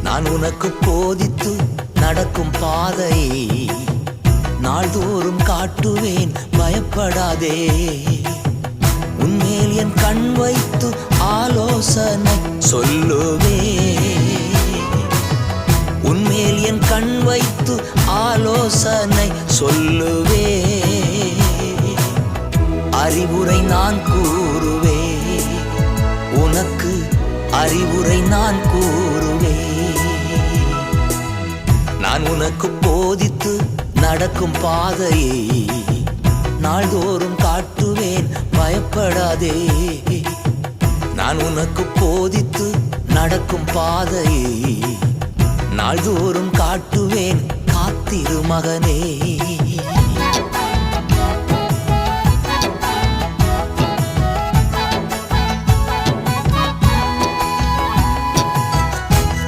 நான் உனக்கு போதித்து நடக்கும் பாதையை நாள்தோறும் காட்டுவேன், பயப்படாதே. உன்மேல் என் கண் வைத்து ஆலோசனை சொல்லுவேன். உன்மேல் என் கண் வைத்து ஆலோசனை சொல்லுவேன். அறிவுரை நான் கூறுவேன், உனக்கு அறிவுரை நான் கூறுவேன். நான் உனக்கு போதித்து நடக்கும் பாதையை நாள்தோறும் காட்டுவேன், பயப்படாதே. நான் உனக்கு போதித்து நடக்கும் பாதையை நாள்தோறும் காட்டுவேன், காத்திரு மகனே.